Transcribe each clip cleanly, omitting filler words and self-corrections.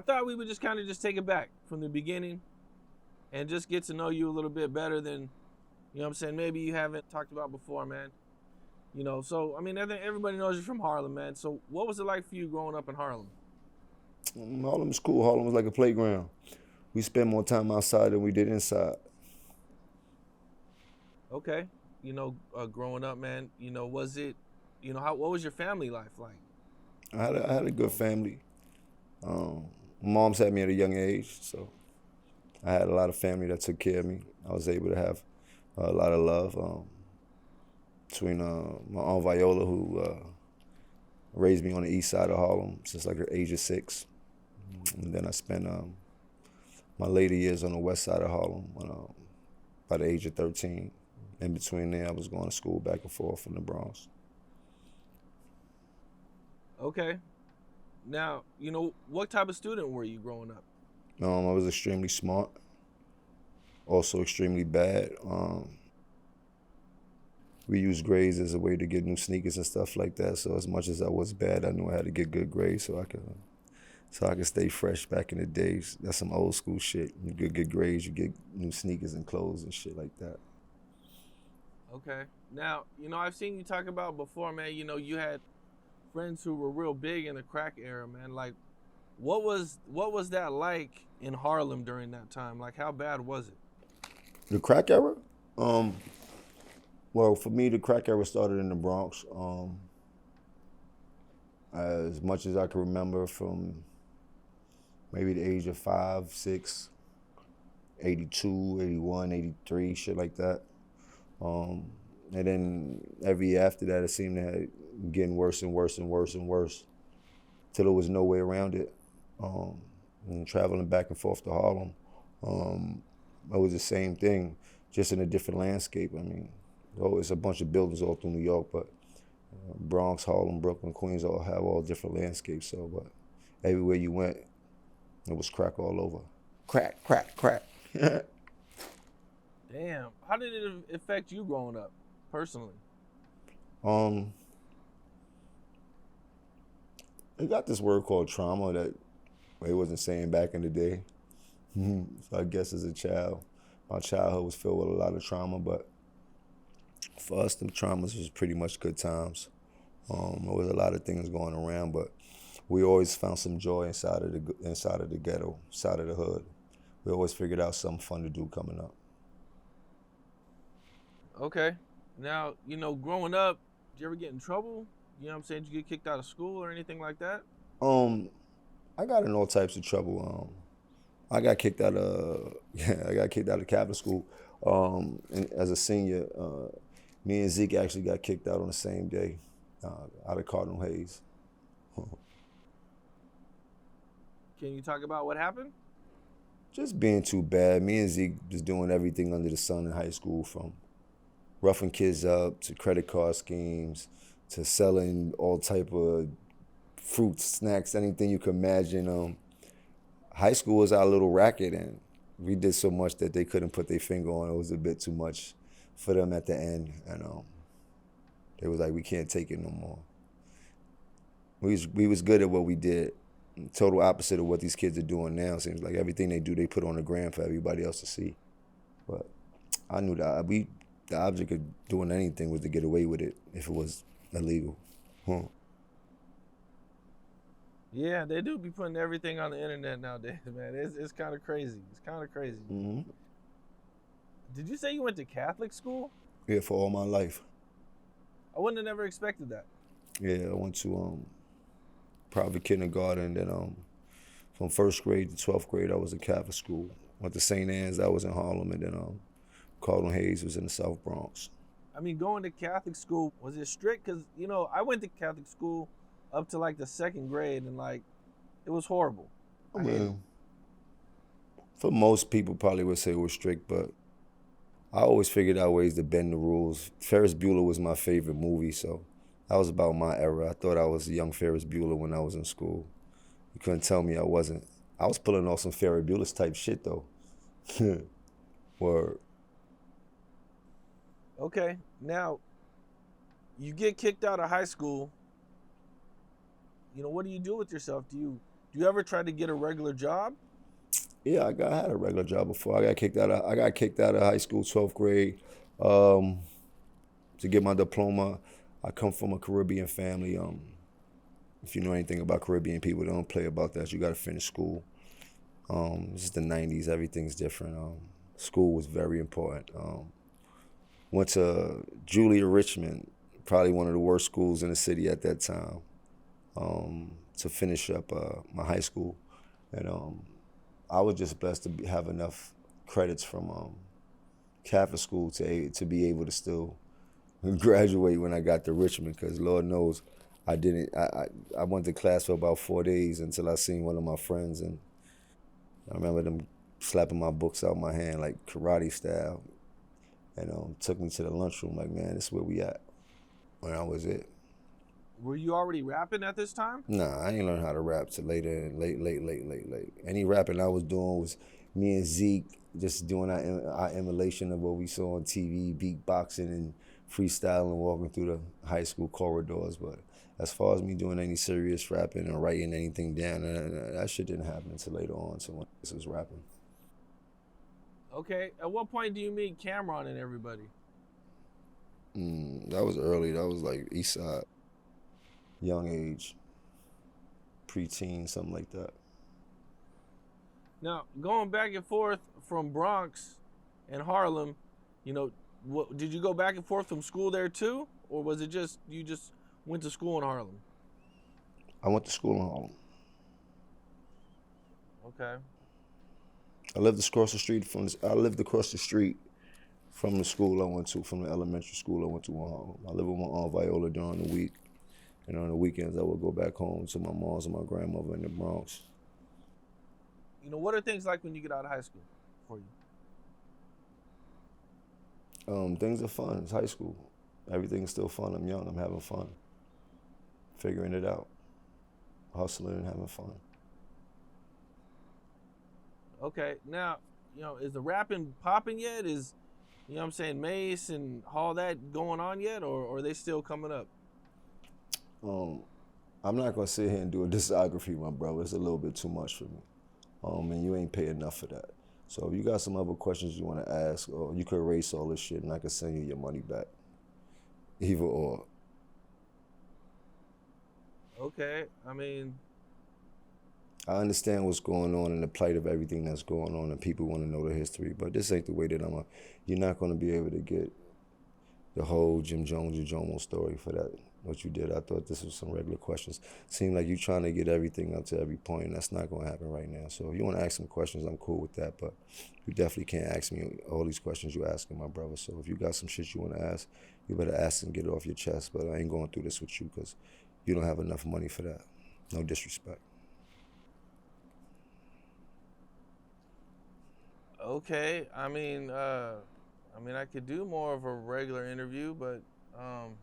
thought we would just kind of just take it back from the beginning and just get to know you a little bit better than, you know what I'm saying, maybe you haven't talked about before, man. You know, so, I mean, I think everybody knows you're from Harlem, man. So what was it like for you growing up in Harlem? Harlem was cool. Harlem was like a playground. We spent more time outside than we did inside. Okay. You know, growing up, man, you know, was it, you know, what was your family life like? I had a good family. Moms had me at a young age, so I had a lot of family that took care of me. I was able to have a lot of love between my aunt Viola, who raised me on the east side of Harlem since like the age of 6. And then I spent my later years on the west side of Harlem by the age of 13. In between there, I was going to school back and forth from the Bronx. Okay. Now, you know, what type of student were you growing up? I was extremely smart, also extremely bad. We used grades as a way to get new sneakers and stuff like that. So as much as I was bad, I knew I had to get good grades so I could stay fresh back in the days. That's some old school shit. You get good grades, you get new sneakers and clothes and shit like that. Okay. Now, you know, I've seen you talk about before, man, you know, you had friends who were real big in the crack era, man. Like, what was that like in Harlem during that time? Like, how bad was it? The crack era? Well, for me, the crack era started in the Bronx. As much as I can remember from maybe the age of 5, 6, 82, 81, 83, shit like that. And then every year after that, it seemed to have getting worse and worse and worse and worse till there was no way around it. And traveling back and forth to Harlem, it was the same thing, just in a different landscape. I mean, it's a bunch of buildings all through New York, but Bronx, Harlem, Brooklyn, Queens all have all different landscapes. So, but everywhere you went, it was crack all over. Crack, crack, crack. Damn. How did it affect you growing up, personally? um, They got this word called trauma that they wasn't saying back in the day. So I guess as a child, my childhood was filled with a lot of trauma, but for us, them traumas was pretty much good times. There was a lot of things going around, but we always found some joy inside of the ghetto, side of the hood. We always figured out something fun to do coming up. Okay. Now, you know, growing up, did you ever get in trouble? You know what I'm saying? Did you get kicked out of school or anything like that? Um, I got in all types of trouble. I got kicked out of I got kicked out of Catholic school. And as a senior, me and Zeke actually got kicked out on the same day, out of Cardinal Hayes. Can you talk about what happened? Just being too bad. Me and Zeke was doing everything under the sun in high school, from roughing kids up to credit card schemes to selling all type of fruits, snacks, anything you can imagine. High school was our little racket, and we did so much that they couldn't put their finger on. It was a bit too much for them at the end, and they was like, we can't take it no more. We was good at what we did. Total opposite of what these kids are doing now. Seems like everything they do, they put on the gram for everybody else to see. But I knew that the object of doing anything was to get away with it if it was illegal. Yeah, they do be putting everything on the internet nowadays, man. It's kind of crazy. It's kind of crazy. Mm-hmm. Did you say you went to Catholic school? Yeah, for all my life. I wouldn't have never expected that. Yeah, I went to private kindergarten, then from first grade to 12th grade, I was in Catholic school. Went to St. Anne's, that was in Harlem, and then Cardinal Hayes was in the South Bronx. I mean, going to Catholic school, was it strict? Because, you know, I went to Catholic school up to like the 2nd grade, and like, it was horrible. I mean, for most people probably would say it was strict, but I always figured out ways to bend the rules. Ferris Bueller was my favorite movie, so that was about my era. I thought I was a young Ferris Bueller when I was in school. You couldn't tell me I wasn't. I was pulling off some Ferris Bueller's type shit, though. Word. Okay, now, you get kicked out of high school. You know, what do you do with yourself? Do Do you ever try to get a regular job? Yeah, I had a regular job before. I got kicked out of high school, 12th grade, um, to get my diploma. I come from a Caribbean family. If you know anything about Caribbean people, they don't play about that. You got to finish school. This is the 90s. Everything's different. School was very important. Went to Julia Richmond, probably one of the worst schools in the city at that time, to finish up my high school. And I was just blessed to have enough credits from Catholic school to be able to still graduate when I got to Richmond. Because Lord knows, I didn't. I went to class for about 4 days until I seen one of my friends, and I remember them slapping my books out my hand like karate style, and took me to the lunchroom like, man, this is where we at. When I was it. Were you already rapping at this time? Nah, I ain't learned how to rap till later, late. Any rapping I was doing was me and Zeke just doing our emulation of what we saw on TV, beatboxing and freestyling, walking through the high school corridors. But as far as me doing any serious rapping or writing anything down, that shit didn't happen until later on. So when I was rapping, Okay. At what point do you meet Cameron and everybody? that was early. That was like East Side, young age, preteen, something like that. Now, going back and forth from Bronx and Harlem, you know, did you go back and forth from school there too, or was it just you just went to school in Harlem? I went to school in Harlem. Okay. I lived across the street I lived across the street from the school I went to, from the elementary school I went to in Harlem. I lived with my aunt Viola during the week, and on the weekends I would go back home to my mom's and my grandmother in the Bronx. You know, what are things like when you get out of high school for you? Things are fun. It's high school. Everything's still fun. I'm young. I'm having fun, figuring it out, hustling and having fun. Okay. Now, you know, is the rapping popping yet? Is, you know what I'm saying, Mace and all that going on yet, or are they still coming up? Um, I'm not gonna sit here and do a discography, my brother. It's a little bit too much for me. And you ain't pay enough for that. So if you got some other questions you want to ask, or you could erase all this shit and I could send you your money back. Either or. Okay. I mean, I understand what's going on and the plight of everything that's going on, and people want to know the history, but this ain't the way that you're not going to be able to get the whole Jim Jones or Jomo story for that, what you did. I thought this was some regular questions. Seemed like you trying to get everything up to every point, and that's not going to happen right now. So if you want to ask some questions, I'm cool with that, but you definitely can't ask me all these questions you're asking, my brother. So if you got some shit you want to ask, you better ask and get it off your chest, but I ain't going through this with you because you don't have enough money for that. No disrespect. okay. I could do more of a regular interview, but um,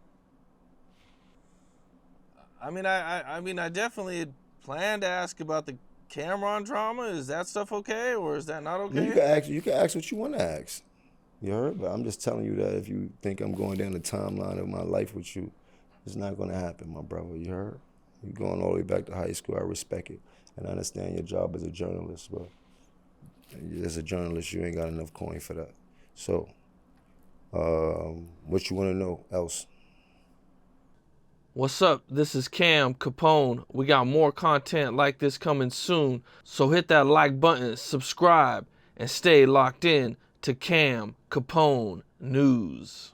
I definitely planned to ask about the Cameron drama. Is that stuff okay, or is that not I mean, okay? you can ask what you want to ask. You heard? But I'm just telling you that if you think I'm going down the timeline of my life with you, it's not going to happen, my brother. You heard? You're going all the way back to high school. I respect it. And I understand your job as a journalist, but as a journalist, you ain't got enough coin for that. So, what you want to know else? What's up? This is Cam Capone. We got more content like this coming soon, so hit that like button, subscribe, and stay locked in to Cam Capone News.